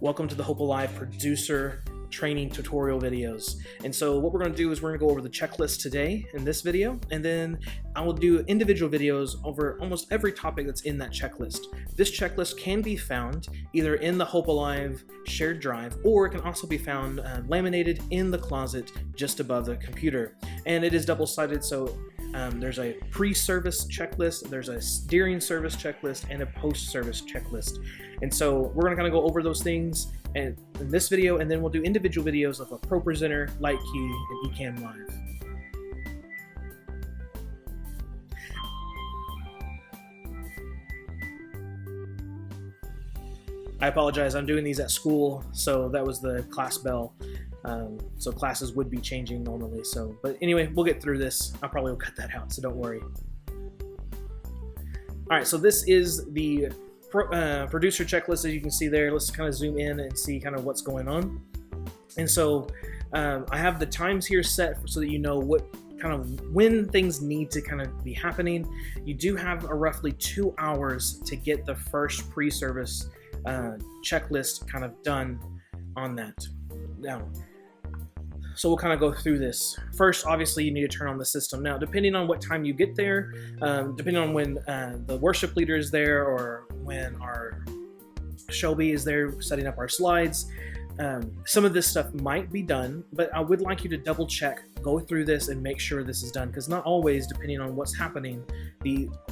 Welcome to the Hope Alive producer training tutorial videos. And so what we're going to do is we're going to go over the checklist today in this video, and then I will do individual videos over almost every topic that's in that checklist. This checklist can be found either in the Hope Alive shared drive, or it can also be found laminated in the closet just above the computer. And it is double-sided, so there's a pre-service checklist, there's a during service checklist, and a post-service checklist. And so we're going to kind of go over those things in this video, and then we'll do individual videos of a Propresenter, Light Key, and Ecamm Live. I apologize, I'm doing these at school, so that was the class bell. So classes would be changing normally. But anyway, we'll get through this. I probably will cut that out, so don't worry. All right, so this is the producer checklist, as you can see there. Let's kind of zoom in and see kind of what's going on. And so I have the times here set so that you know what kind of when things need to kind of be happening. You do have a roughly 2 hours to get the first pre-service checklist kind of done on that. Now, so we'll kind of go through this. First, obviously, you need to turn on the system. Now, depending on what time you get there, depending on when the worship leader is there, or when our Shelby is there setting up our slides, some of this stuff might be done, but I would like you to double check, go through this, and make sure this is done, because not always, depending on what's happening,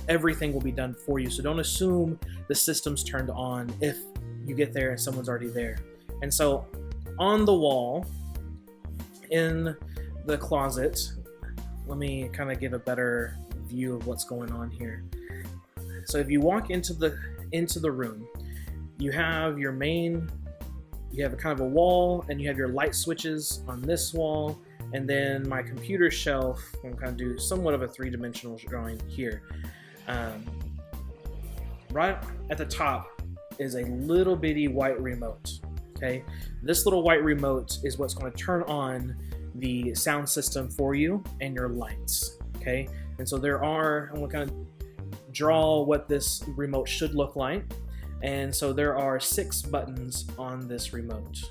everything will be done for you. So don't assume the system's turned on if you get there and someone's already there. And so on the wall in the closet, let me kind of give a better view of what's going on here. So if you walk into the room, you have your main, you have a kind of a wall, and you have your light switches on this wall, and then my computer shelf. I'm going to do somewhat of a three-dimensional drawing here. Right at the top is a little bitty white remote. Okay, this little white remote is what's going to turn on the sound system for you and your lights. Okay, and so I'm going to kind of draw what this remote should look like. And so there are 6 buttons on this remote.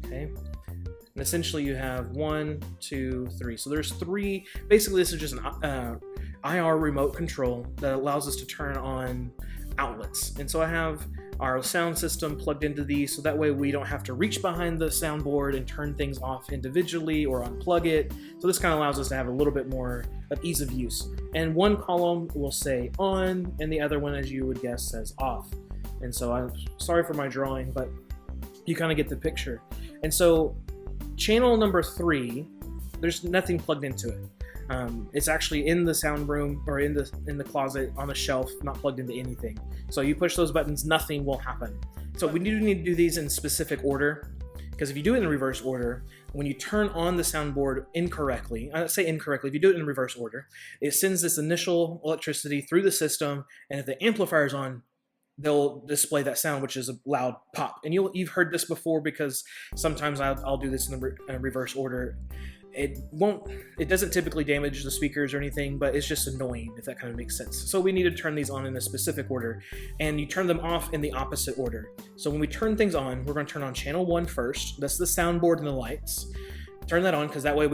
Okay, and essentially you have 1, 2, 3. So there's 3. Basically, this is just an IR remote control that allows us to turn on outlets. And so I have our sound system plugged into these, so that way we don't have to reach behind the soundboard and turn things off individually or unplug it. So this kind of allows us to have a little bit more of ease of use. And one column will say on, and the other one, as you would guess, says off. And so I'm sorry for my drawing, but you kind of get the picture. And so channel number 3, there's nothing plugged into it. It's actually in the sound room, or in the closet on the shelf, not plugged into anything. So you push those buttons, nothing will happen. So we do need to do these in specific order, because if you do it in reverse order, when you turn on the soundboard incorrectly, I say incorrectly, if you do it in reverse order, it sends this initial electricity through the system, and if the amplifier's on, they'll display that sound, which is a loud pop. And you've heard this before, because sometimes I'll do this in reverse order. It doesn't typically damage the speakers or anything, but it's just annoying, if that kind of makes sense. So we need to turn these on in a specific order, and you turn them off in the opposite order. So when we turn things on, we're going to turn on channel 1 first. That's the soundboard and the lights. Turn that on, because that way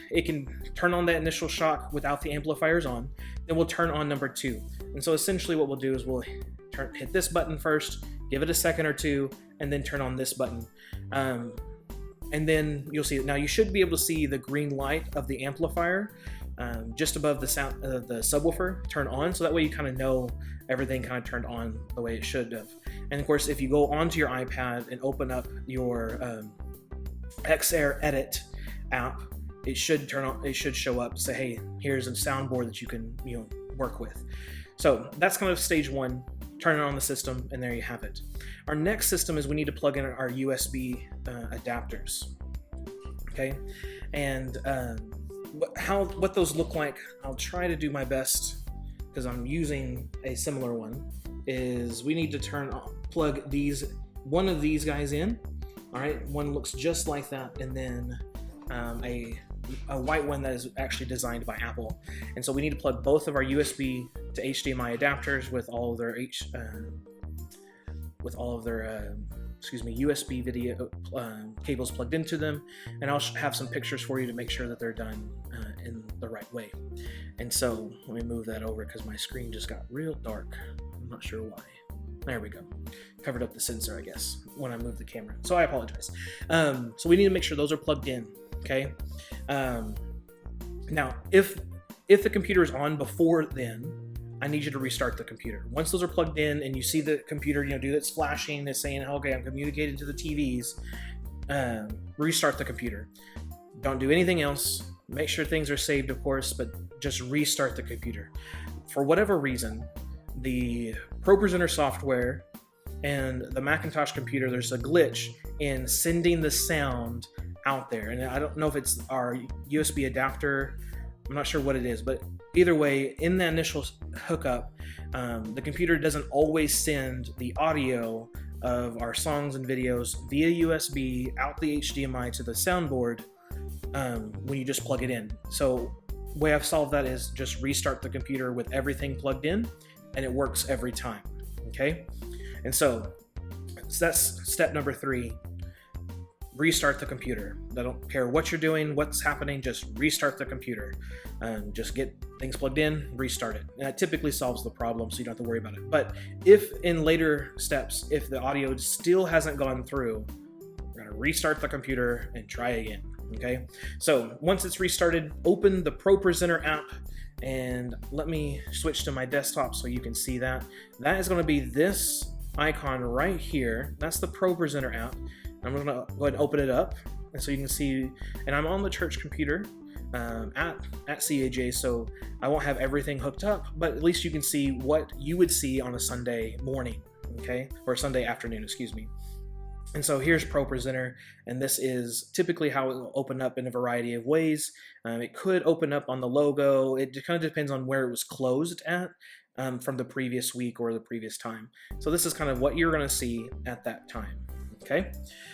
it can turn on that initial shock without the amplifiers on. Then we'll turn on number 2. And so essentially what we'll do is we'll hit this button first, give it a second or 2, and then turn on this button. And then you'll see it. Now you should be able to see the green light of the amplifier just above the sound the subwoofer turn on, so that way you kind of know everything kind of turned on the way it should have. And of course, if you go onto your iPad and open up your XR Edit app, it should turn on. It should show up, say, hey, here's a soundboard that you can work with. So that's kind of stage 1. Turn it on the system, and there you have it. Our next system is we need to plug in our USB adapters. Okay, and what those look like, I'll try to do my best, because I'm using a similar one. Is we need to plug one of these guys in. All right, one looks just like that, and then a white one that is actually designed by Apple. And so we need to plug both of our USB to HDMI adapters with all of their USB video cables plugged into them, and I'll have some pictures for you to make sure that they're done in the right way. And so let me move that over because my screen just got real dark. I'm not sure why. There we go. Covered up the sensor, I guess, when I moved the camera. So I apologize. So we need to make sure those are plugged in, okay? Now, if the computer is on before then, I need you to restart the computer. Once those are plugged in and you see the computer, do that's flashing, it's saying, okay, I'm communicating to the TVs, restart the computer. Don't do anything else. Make sure things are saved, of course, but just restart the computer. For whatever reason, the Propresenter software and the Macintosh computer, there's a glitch in sending the sound out there. And I don't know if it's our USB adapter. I'm not sure what it is, but either way, in the initial hookup, the computer doesn't always send the audio of our songs and videos via USB out the HDMI to the soundboard when you just plug it in. So the way I've solved that is just restart the computer with everything plugged in, and it works every time, okay? And so that's step number 3. Restart the computer. I don't care what you're doing, what's happening, just restart the computer. Just get things plugged in, restart it. And that typically solves the problem, so you don't have to worry about it. But if in later steps, if the audio still hasn't gone through, we're gonna restart the computer and try again, okay? So once it's restarted, open the Propresenter app, and let me switch to my desktop so you can see that. That is gonna be this icon right here. That's the Propresenter app. I'm gonna go ahead and open it up, and so you can see, and I'm on the church computer at CAJ, so I won't have everything hooked up, but at least you can see what you would see on a Sunday morning, okay, or Sunday afternoon, excuse me. And so here's Propresenter, and this is typically how it will open up in a variety of ways. It could open up on the logo. It kind of depends on where it was closed at from the previous week or the previous time. So this is kind of what you're going to see at that time. Okay,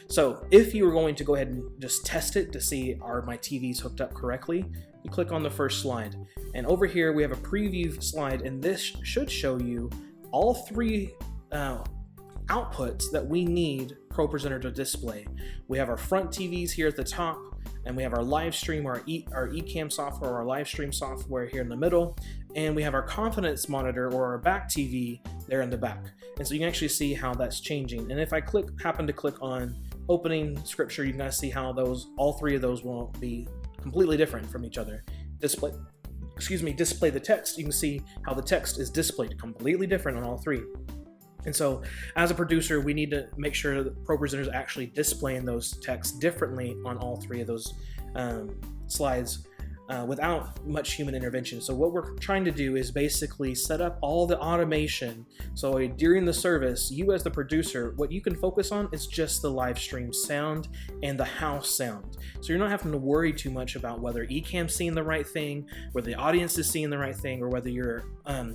so if you were going to go ahead and just test it to see are my TVs hooked up correctly, you click on the first slide, and over here we have a preview slide, and this should show you all 3 outputs that we need Propresenter to display. We have our front TVs here at the top, and we have our Livestream, our Ecamm software, our Livestream software here in the middle, and we have our confidence monitor or our back TV there in the back. And so you can actually see how that's changing. And if I happen to click on opening scripture, you can kind of see how all 3 of those will be completely different from each other. Display the text. You can see how the text is displayed completely different on all 3. And so as a producer, we need to make sure that Propresenter is actually displaying those texts differently on all 3 of those slides without much human intervention. So what we're trying to do is basically set up all the automation. So during the service, you as the producer, what you can focus on is just the live stream sound and the house sound. So you're not having to worry too much about whether Ecamm's seeing the right thing, whether the audience is seeing the right thing, or whether your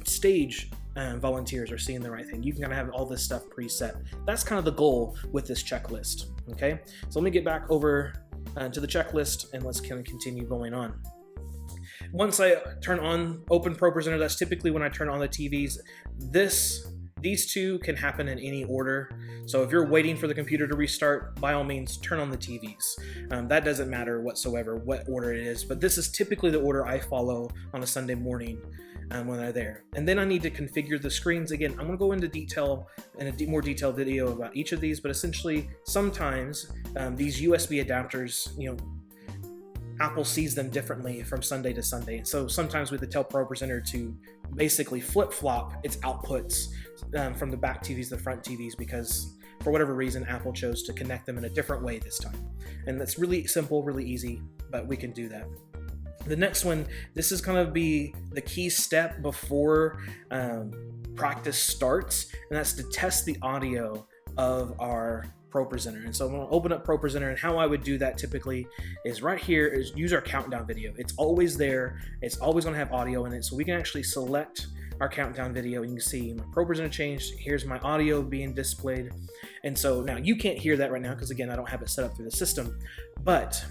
stage volunteers are seeing the right thing. You can kind of have all this stuff preset. That's kind of the goal with this checklist, okay? So let me get back over to the checklist, and let's kind of continue going on. Once I open Propresenter, that's typically when I turn on the TVs. These 2 can happen in any order. So if you're waiting for the computer to restart, by all means, turn on the TVs. That doesn't matter whatsoever what order it is, but this is typically the order I follow on a Sunday morning when they're there. And then I need to configure the screens. Again, I'm gonna go into detail in a more detailed video about each of these, but essentially sometimes these USB adapters, Apple sees them differently from Sunday to Sunday. So sometimes we have to tell Propresenter to basically flip-flop its outputs from the back TVs to the front TVs, because for whatever reason, Apple chose to connect them in a different way this time. And that's really simple, really easy, but we can do that. The next one, this is going to be the key step before practice starts, and that's to test the audio of our Propresenter. And so I'm going to open up Propresenter, and how I would do that typically is right here is use our countdown video. It's always there. It's always going to have audio in it, so we can actually select our countdown video, and you can see my Propresenter changed. Here's my audio being displayed. And so now you can't hear that right now because, again, I don't have it set up through the system, but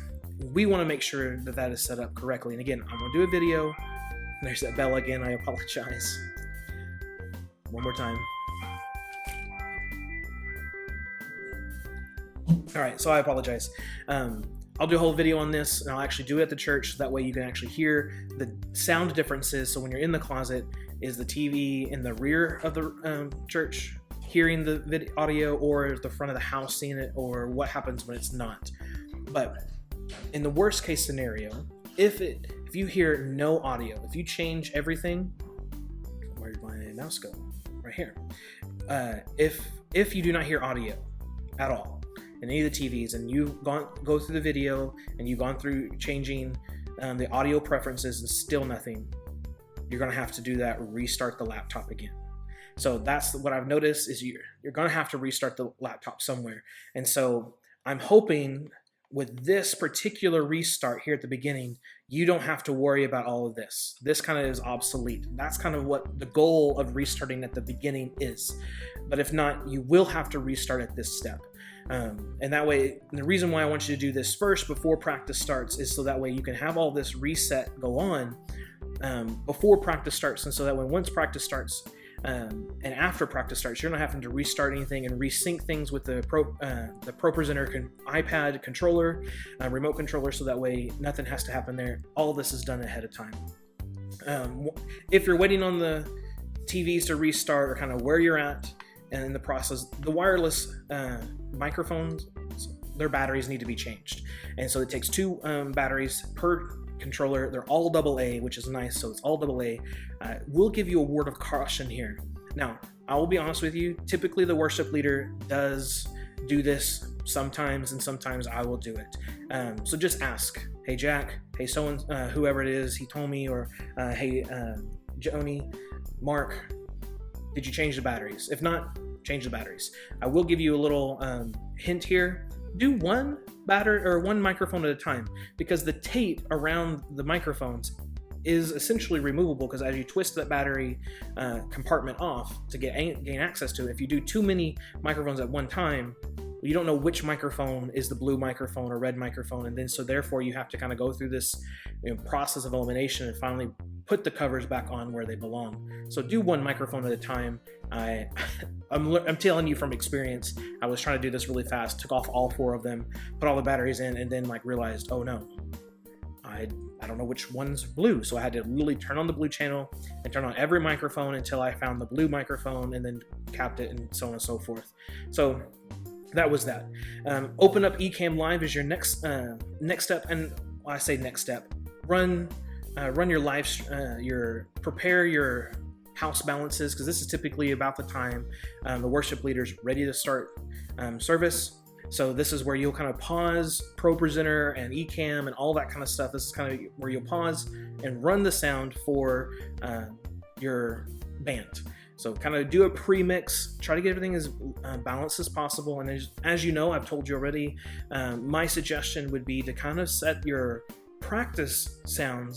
we want to make sure that that is set up correctly. And again, I'm going to do a video. There's that bell again. I apologize. One more time. All right, so I apologize. I'll do a whole video on this, and I'll actually do it at the church, so that way you can actually hear the sound differences. So when you're in the closet, is the TV in the rear of the church hearing the video audio, or is the front of the house seeing it, or what happens when it's not? But in the worst case scenario, if you hear no audio, if you change everything, where'd my mouse go? Right here. If you do not hear audio at all in any of the TVs, and you've go through the video and you've gone through changing the audio preferences and still nothing, you're gonna have to do that, restart the laptop again. So that's what I've noticed, is you're gonna have to restart the laptop somewhere. And so I'm hoping with this particular restart here at the beginning, you don't have to worry about all of this. This kind of is obsolete. That's kind of what the goal of restarting at the beginning is. But if not, you will have to restart at this step. And that way, the reason why I want you to do this first before practice starts is so that way you can have all this reset go on before practice starts. And so that way, once practice starts, and after practice starts, you're not having to restart anything and resync things with the Propresenter iPad controller, remote controller, so that way nothing has to happen there. All this is done ahead of time. If you're waiting on the TVs to restart, or kind of where you're at and in the process, the wireless microphones, their batteries need to be changed. And so it takes 2 batteries per controller. They're all AA, which is nice. So it's all AA. We'll give you a word of caution here. Now, I will be honest with you. Typically, the worship leader does do this sometimes, and sometimes I will do it. So just ask, hey Jack, hey whoever it is, he told me, or hey Joni, Mark, did you change the batteries? If not, change the batteries. I will give you a little hint here. Do one microphone at a time, because the tape around the microphones is essentially removable, because as you twist that battery compartment off to gain access to it, if you do too many microphones at one time, you don't know which microphone is the blue microphone or red microphone, and then so therefore you have to kind of go through this process of elimination and finally put the covers back on where they belong. So do one microphone at a time. I'm telling you from experience. I was trying to do this really fast, took off all 4 of them, put all the batteries in, and then realized, oh no, I don't know which one's blue. So I had to really turn on the blue channel and turn on every microphone until I found the blue microphone, and then capped it, and so on and so forth. So that was that. Open up Ecamm Live is your next step, and when I say next step, run your prepare your house balances, because this is typically about the time the worship leader's ready to start service. So this is where you'll kind of pause Propresenter and Ecamm and all that kind of stuff. This is kind of where you'll pause and run the sound for your band. So kind of do a pre-mix, try to get everything as balanced as possible. And as you know, I've told you already, my suggestion would be to kind of set your practice sound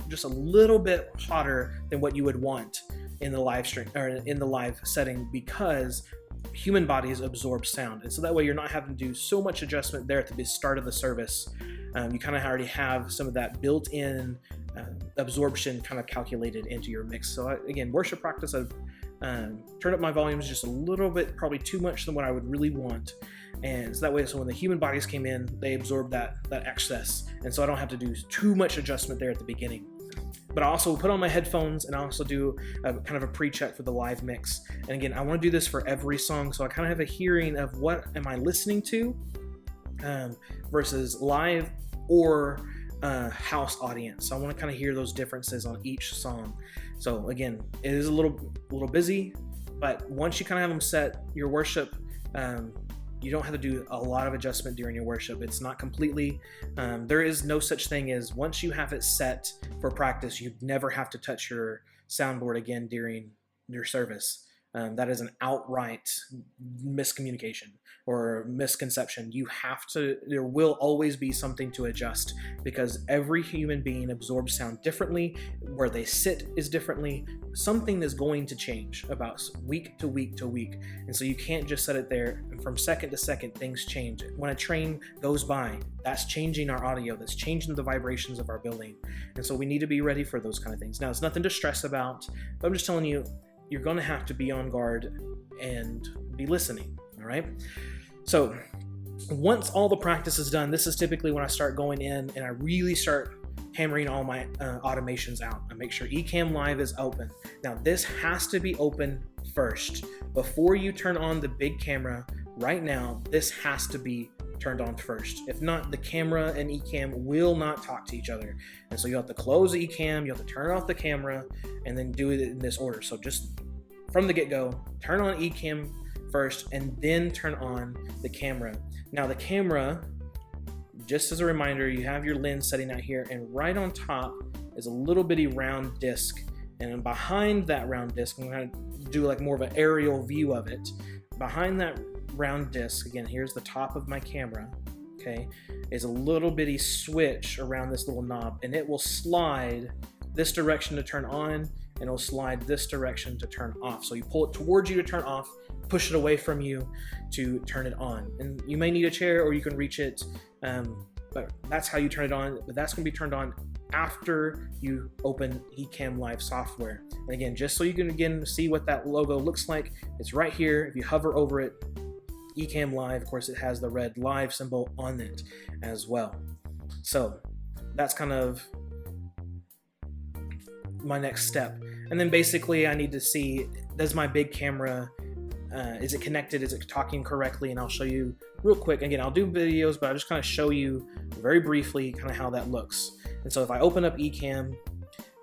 just a little bit hotter than what you would want in the live stream or in the live setting, because human bodies absorb sound, and so that way you're not having to do so much adjustment there at the start of the service. You kind of already have some of that built-in absorption kind of calculated into your mix. So again, worship practice, I've turned up my volumes just a little bit, probably too much than what I would really want. And so that way, so when the human bodies came in, they absorbed that excess. And so I don't have to do too much adjustment there at the beginning. But I also put on my headphones, and I also do kind of a pre-check for the live mix. And again, I want to do this for every song, so I kind of have a hearing of what am I listening to versus live or house audience. So I want to kind of hear those differences on each song. So again, it is a little busy, but once you kind of have them set, your worship, you don't have to do a lot of adjustment during your worship. It's not completely, there is no such thing as, once you have it set for practice, you never have to touch your soundboard again during your service. That is an outright miscommunication or misconception. You have to, there will always be something to adjust, because every human being absorbs sound differently. Where they sit is differently. Something is going to change about week to week to week. And so you can't just set it there. And from second to second, things change. When a train goes by, that's changing our audio. That's changing the vibrations of our building. And so we need to be ready for those kind of things. Now, it's nothing to stress about, but I'm just telling you, you're going to have to be on guard and be listening. All right. So Once all the practice is done, this is typically when I start going in and I really start hammering all my automations out. I make sure Ecamm Live is open. Now this has to be open first. Before you turn on the big camera, right now, this has to be turned on first. If not, the camera and Ecamm will not talk to each other. And so you have to close Ecamm, you have to turn off the camera, and then do it in this order. So just from the get-go, turn on Ecamm first, and then turn on the camera. Now the camera, just as a reminder, you have your lens setting out here, and right on top is a little bitty round disc. And behind that round disc, I'm going to do like more of an aerial view of it. Behind that round disc, again, here's the top of my camera, okay, is a little bitty switch around this little knob, and it will slide this direction to turn on, and it'll slide this direction to turn off. So you pull it towards you to turn off, push it away from you to turn it on. And you may need a chair or you can reach it, but that's how you turn it on. But that's going to be turned on after you open Ecamm Live software. And again, just so you can again see what that logo looks like, it's right here. If you hover over it, Ecamm Live, of course, it has the red live symbol on it as well. So that's kind of my next step. And then basically I need to see, does my big camera, is it connected? Is it talking correctly? And I'll show you real quick. Again, I'll do videos, but I'll just kind of show you very briefly kind of how that looks. And so if I open up Ecamm,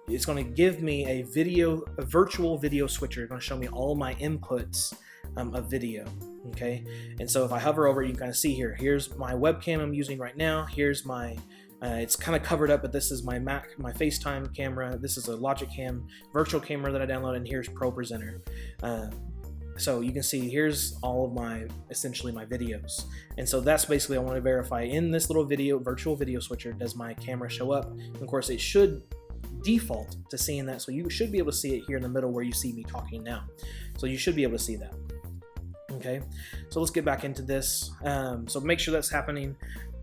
it's going to give me a virtual video switcher. It's going to show me all my inputs of video. Okay. And so if I hover over it, you can kind of see here, here's my webcam I'm using right now. Here's my, it's kind of covered up, but this is my Mac, my FaceTime camera. This is a Logic Cam virtual camera that I downloaded, and here's Propresenter. So you can see here's all of my, essentially my videos. And so that's basically, I want to verify in this little virtual video switcher, does my camera show up? And of course it should default to seeing that. So you should be able to see it here in the middle where you see me talking now. So you should be able to see that. Okay, so let's get back into this. So make sure that's happening.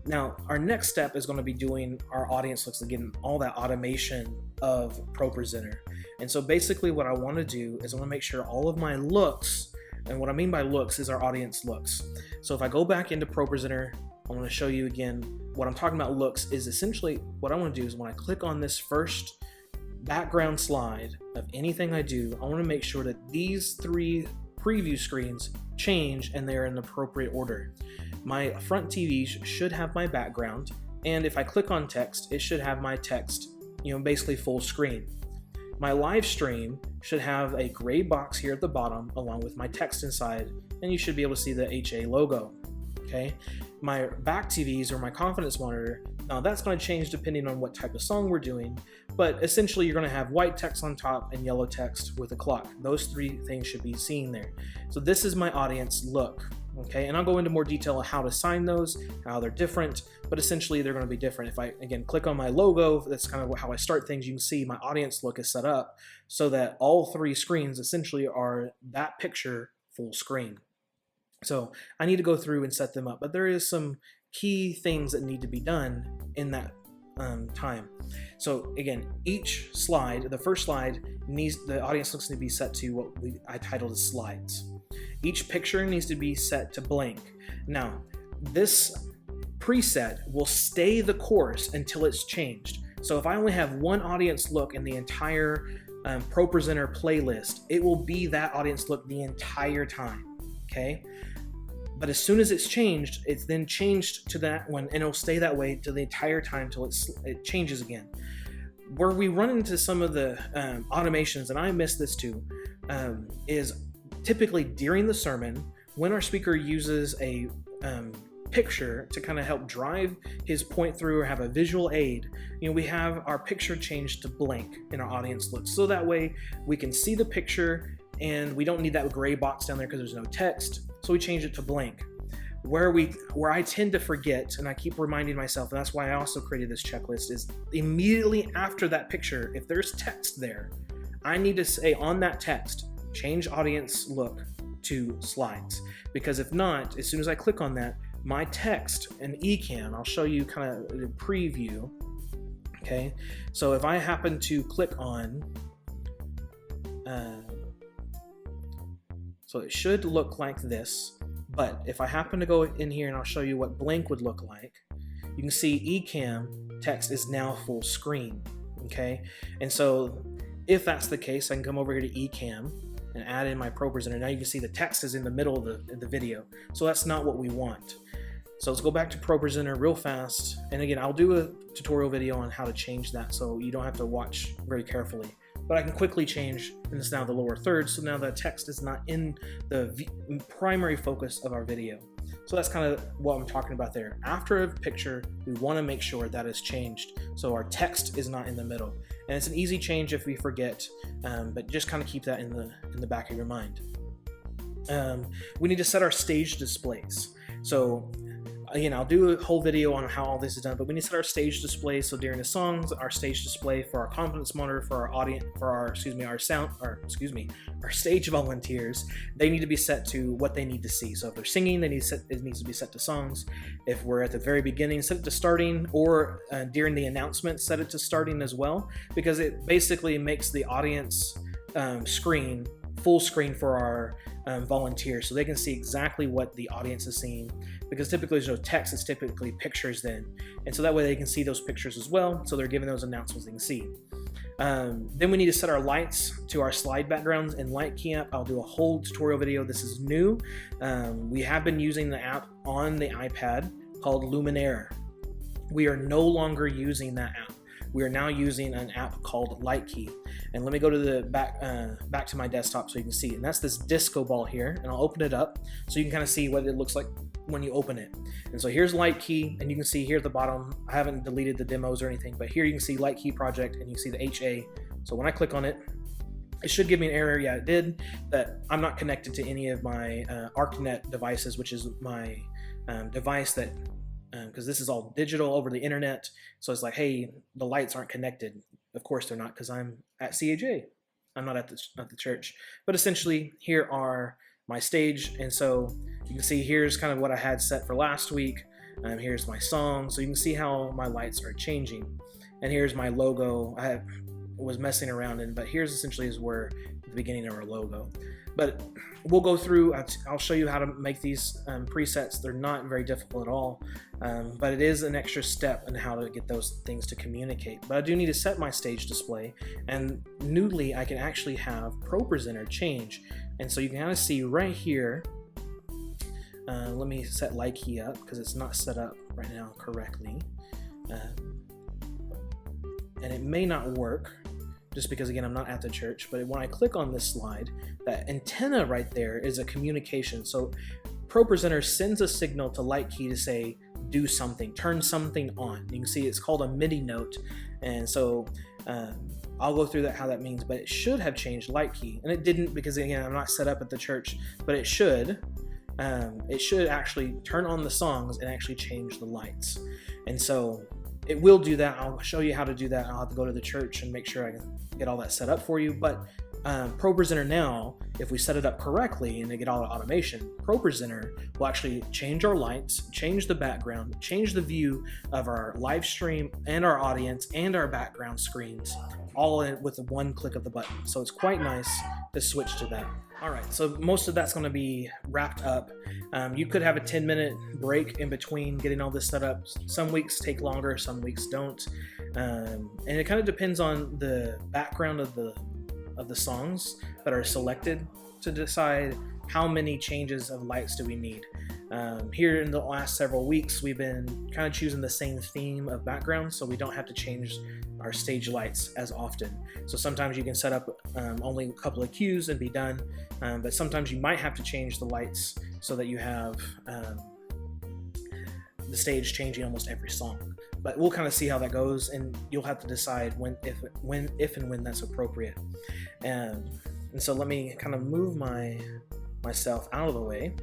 Now, our next step is going to be doing our audience looks, again, all that automation of Propresenter. And so basically what I want to do is I want to make sure all of my looks, and what I mean by looks is our audience looks. So if I go back into Propresenter, I want to show you again, what I'm talking about looks is essentially what I want to do is when I click on this first background slide of anything I do, I want to make sure that these 3 preview screens change and they're in the appropriate order. My front TV should have my background, and if I click on text, it should have my text, basically full screen. My live stream should have a gray box here at the bottom along with my text inside, and you should be able to see the HA logo. Okay, my back TVs or my confidence monitor, now that's going to change depending on what type of song we're doing, but essentially you're going to have white text on top and yellow text with a clock. Those 3 things should be seen there. So this is my audience look. Okay, and I'll go into more detail on how to assign those, how they're different, but essentially they're going to be different. If I, again, click on my logo, that's kind of how I start things. You can see my audience look is set up so that all 3 screens essentially are that picture full screen. So I need to go through and set them up, but there is some key things that need to be done in that time. So again, each slide, the first slide needs, the audience looks to be set to what I titled as slides. Each picture needs to be set to blank. Now, this preset will stay the course until it's changed. So if I only have one audience look in the entire Propresenter playlist, it will be that audience look the entire time, okay? But as soon as it's changed, it's then changed to that one, and it'll stay that way to the entire time till it changes again. Where we run into some of the automations, and I miss this too, is typically during the sermon, when our speaker uses a picture to kind of help drive his point through or have a visual aid, we have our picture changed to blank in our audience look. So that way we can see the picture and we don't need that gray box down there because there's no text. So we change it to blank. Where I tend to forget, and I keep reminding myself, and that's why I also created this checklist, is immediately after that picture, if there's text there, I need to say on that text, change audience look to slides. Because if not, as soon as I click on that, my text in Ecamm, I'll show you kind of a preview. Okay, so if I happen to click on, so it should look like this, But if I happen to go in here and I'll show you what blank would look like, you can see Ecamm text is now full screen, okay? And so if that's the case, I can come over here to Ecamm and add in my Propresenter. Now you can see the text is in the middle of the video. So that's not what we want. So let's go back to Propresenter real fast. And again, I'll do a tutorial video on how to change that so you don't have to watch very carefully. But I can quickly change, and it's now the lower third, so now the text is not in the primary focus of our video. So that's kind of what I'm talking about there. After a picture, we want to make sure that is changed, so our text is not in the middle. And it's an easy change if we forget, but just kind of keep that in the back of your mind. We need to set our stage displays. So again, I'll do a whole video on how all this is done, but we need to set our stage display. So during the songs, our stage display for our confidence monitor, for our audience, for our stage volunteers, they need to be set to what they need to see. So if they're singing, it needs to be set to songs. If we're at the very beginning, set it to starting, or during the announcement, set it to starting as well, because it basically makes the audience screen full screen for our volunteers, so they can see exactly what the audience is seeing, because typically there's no text, it's typically pictures then, and so that way they can see those pictures as well, so they're given those announcements they can see. Then we need to set our lights to our slide backgrounds in Light Key app. I'll do a whole tutorial video. This is new. We have been using the app on the iPad called Luminaire. We are no longer using that app. We are now using an app called Light Key. And let me go to the back to my desktop so you can see it. And that's this disco ball here, and I'll open it up so you can kind of see what it looks like when you open it. And so here's Light Key, and you can see here at the bottom, I haven't deleted the demos or anything, but here you can see Light Key project, and you can see the HA. So when I click on it, it should give me an error. Yeah, it did. That I'm not connected to any of my ArcNet devices, which is my device that, because this is all digital over the internet, so it's like, hey, the lights aren't connected. Of course they're not, because I'm at CAJ. I'm not at the church. But essentially, here are my stage, and so you can see here's kind of what I had set for last week. Here's my song, so you can see how my lights are changing. And here's my logo. I was messing around in, but here's essentially is where the beginning of our logo. But we'll go through, I'll show you how to make these presets. They're not very difficult at all, but it is an extra step in how to get those things to communicate. But I do need to set my stage display, and newly I can actually have Propresenter change. And so you can kind of see right here, let me set Light Key up because it's not set up right now correctly. And it may not work, just because again I'm not at the church, but when I click on this slide, that antenna right there is a communication. So Propresenter sends a signal to Light Key to say do something, turn something on. You can see it's called a MIDI note, and so I'll go through that how that means, but it should have changed Light Key, and it didn't because again I'm not set up at the church, but it should actually turn on the songs and actually change the lights. And so it will do that. I'll show you how to do that. I'll have to go to the church and make sure I can get all that set up for you. But Propresenter now, if we set it up correctly and they get all the automation, Propresenter will actually change our lights, change the background, change the view of our live stream and our audience and our background screens, all in with one click of the button. So it's quite nice to switch to that. All right, so most of that's going to be wrapped up. You could have a 10-minute break in between getting all this set up. Some weeks take longer, some weeks don't, and it kind of depends on the background of the songs that are selected to decide how many changes of lights do we need. Here in the last several weeks, we've been kind of choosing the same theme of background, so we don't have to change our stage lights as often. So sometimes you can set up only a couple of cues and be done, but sometimes you might have to change the lights so that you have the stage changing almost every song. But we'll kind of see how that goes, and you'll have to decide if and when that's appropriate. And so let me kind of move myself out of the way,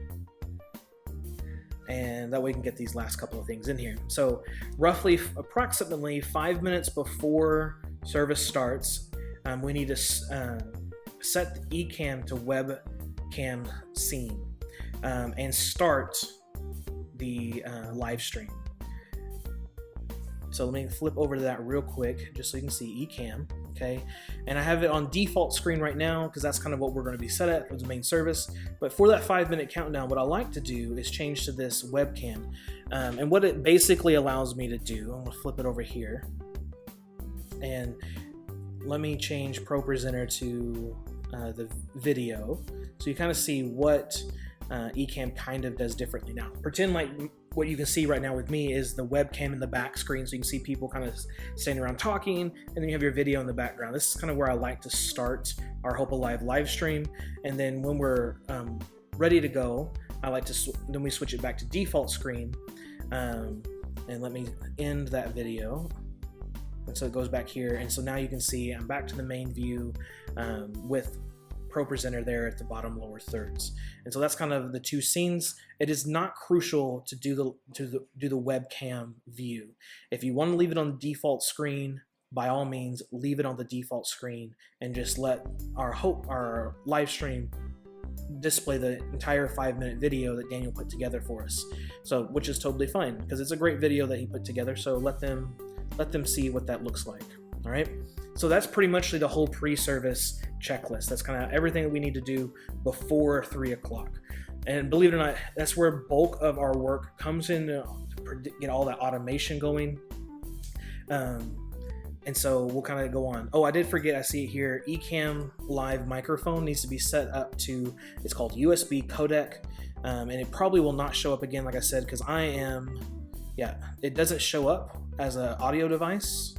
and that way we can get these last couple of things in here. So roughly approximately 5 minutes before service starts, we need to set the Ecamm to webcam scene and start the live stream. So let me flip over to that real quick, just so you can see Ecamm, okay? And I have it on default screen right now, because that's kind of what we're gonna be set at for the main service. But for that 5-minute countdown, what I like to do is change to this webcam. And what it basically allows me to do, I'm gonna flip it over here. And let me change Propresenter to the video, so you kind of see what Ecamm kind of does differently now. Pretend like what you can see right now with me is the webcam in the back screen, so you can see people kind of standing around talking, and then you have your video in the background. This is kind of where I like to start our Hope Alive live stream, and then when we're ready to go, I like to then we switch it back to default screen, and let me end that video. And so it goes back here, and so now you can see I'm back to the main view with Propresenter there at the bottom lower thirds. And so that's kind of the two scenes. It is not crucial to do the webcam view. If you want to leave it on the default screen, by all means leave it on the default screen and just let our live stream display the entire 5-minute video that Daniel put together for us. So, which is totally fine, because it's a great video that he put together, so let them see what that looks like. All right, so that's pretty much the whole pre-service checklist. That's kind of everything that we need to do before 3 o'clock. And believe it or not, that's where bulk of our work comes in to get all that automation going. And so we'll kind of go on. Oh, I did forget, I see it here, Ecamm live microphone needs to be set up to, it's called USB codec, and it probably will not show up again, like I said, because it doesn't show up as an audio device.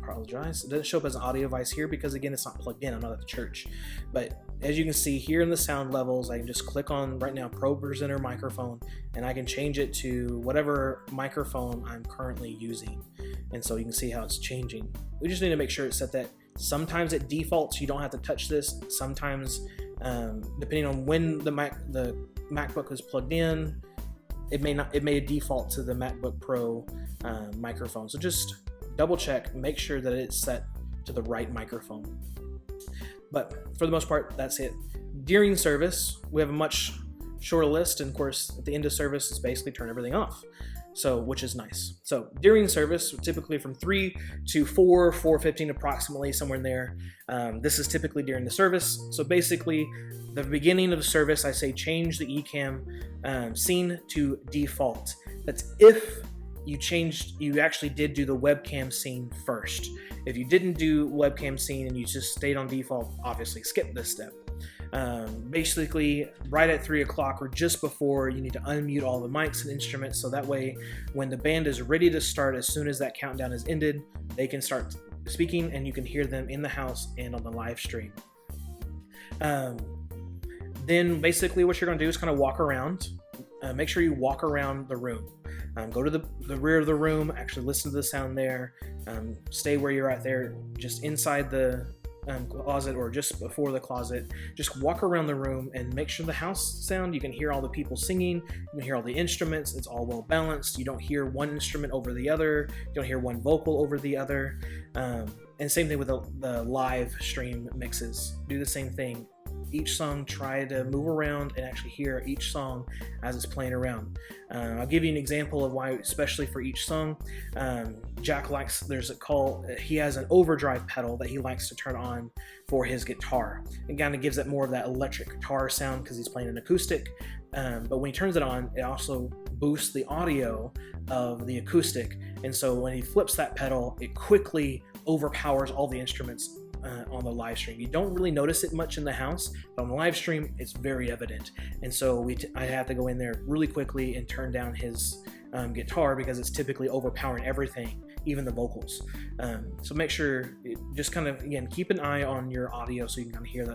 Apologize. It doesn't show up as an audio device here because, again, it's not plugged in. I'm not at the church. But as you can see here in the sound levels, I can just click on right now Propresenter microphone, and I can change it to whatever microphone I'm currently using. And so you can see how it's changing. We just need to make sure it's set that. Sometimes it defaults, you don't have to touch this. Sometimes, depending on when the MacBook is plugged in, it may default to the MacBook Pro microphone. So just double check, make sure that it's set to the right microphone. But for the most part, that's it. During service, we have a much shorter list, and of course, at the end of service, it's basically turn everything off. So, which is nice. So during service, typically from 3 to 4:15 approximately, somewhere in there. This is typically during the service. So basically, the beginning of the service, I say change the Ecamm scene to default. That's if you actually did do the webcam scene first. If you didn't do webcam scene and you just stayed on default, obviously skip this step. Basically, right at 3 o'clock or just before, you need to unmute all the mics and instruments, so that way when the band is ready to start, as soon as that countdown is ended, they can start speaking and you can hear them in the house and on the live stream. Then basically what you're going to do is kind of walk around. Make sure you walk around the room. Go to the rear of the room, actually listen to the sound there. Stay where you're at there, just inside the closet or just before the closet. Just walk around the room and make sure the house sound, you can hear all the people singing, you can hear all the instruments, it's all well balanced. You don't hear one instrument over the other, you don't hear one vocal over the other. And same thing with the live stream mixes. Do the same thing. Each song, try to move around and actually hear each song as it's playing around. I'll give you an example of why, especially for each song. Jack likes, he has an overdrive pedal that he likes to turn on for his guitar. It kind of gives it more of that electric guitar sound because he's playing an acoustic. But when he turns it on, it also boosts the audio of the acoustic. And so when he flips that pedal, it quickly overpowers all the instruments on the live stream. You don't really notice it much in the house, but on the live stream, it's very evident. And so I have to go in there really quickly and turn down his guitar because it's typically overpowering everything, even the vocals. So make sure, just kind of, again, keep an eye on your audio so you can kind of hear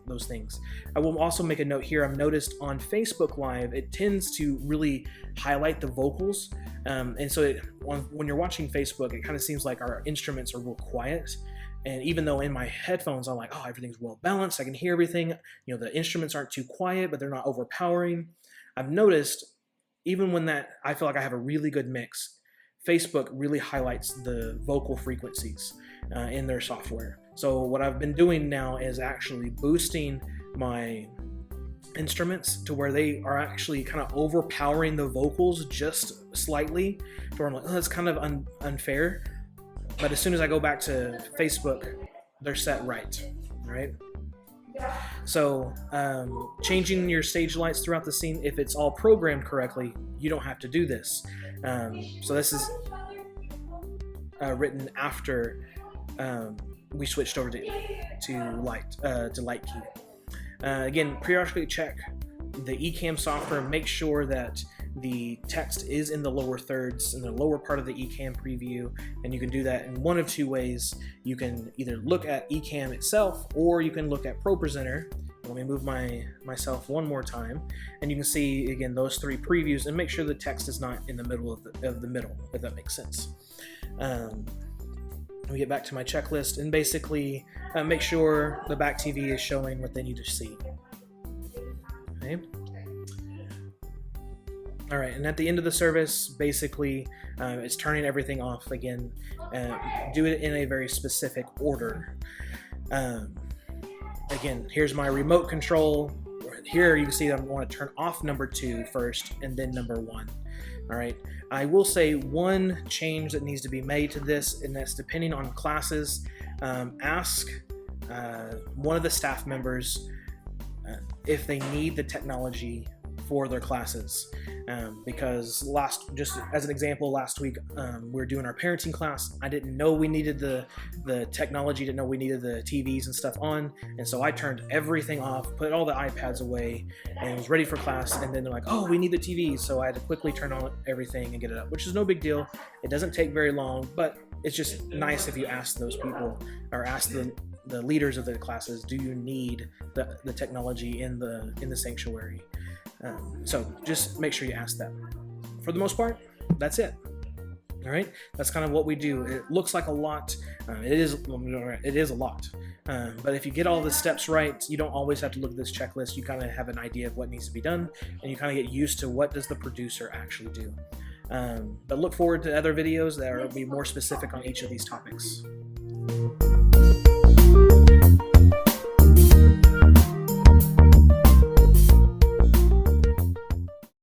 those things. I will also make a note here. I've noticed on Facebook Live, it tends to really highlight the vocals. And so when you're watching Facebook, it kind of seems like our instruments are real quiet. And even though in my headphones, I'm like, oh, everything's well balanced, I can hear everything. You know, the instruments aren't too quiet, but they're not overpowering. I've noticed, even when I feel like I have a really good mix, Facebook really highlights the vocal frequencies in their software. So what I've been doing now is actually boosting my instruments to where they are actually kind of overpowering the vocals just slightly, to where I'm like, oh, that's kind of unfair. But as soon as I go back to Facebook, they're set right, right? So changing your stage lights throughout the scene, if it's all programmed correctly, you don't have to do this. So this is written after we switched over to light key. Again, periodically check the Ecamm software. Make sure that the text is in the lower thirds, in the lower part of the Ecamm preview, and you can do that in one of two ways. You can either look at Ecamm itself, or you can look at Propresenter. Let me move myself one more time, and you can see again those three previews, and make sure the text is not in the middle of the middle, if that makes sense. Let me get back to my checklist, and basically make sure the back TV is showing what they need to see. Okay. All right, and at the end of the service, basically, it's turning everything off again. Do it in a very specific order. Again, here's my remote control. Here you can see that I want to turn off number 2 first, and then number 1. All right. I will say one change that needs to be made to this, and that's depending on classes. Ask one of the staff members if they need the technology for their classes, because just as an example, last week we were doing our parenting class. I didn't know we needed the technology, didn't know we needed the TVs and stuff on, and so I turned everything off, put all the iPads away, and was ready for class. And then they're like, "Oh, we need the TVs," so I had to quickly turn on everything and get it up, which is no big deal. It doesn't take very long, but it's just nice if you ask those people, or ask the leaders of the classes, do you need the technology in the sanctuary? So just make sure you ask that. For the most part, that's it. All right, that's kind of what we do. It looks like a lot. It is a lot. But if you get all the steps right, you don't always have to look at this checklist. You kind of have an idea of what needs to be done, and you kind of get used to what does the producer actually do. But look forward to other videos that will be more specific on each of these topics.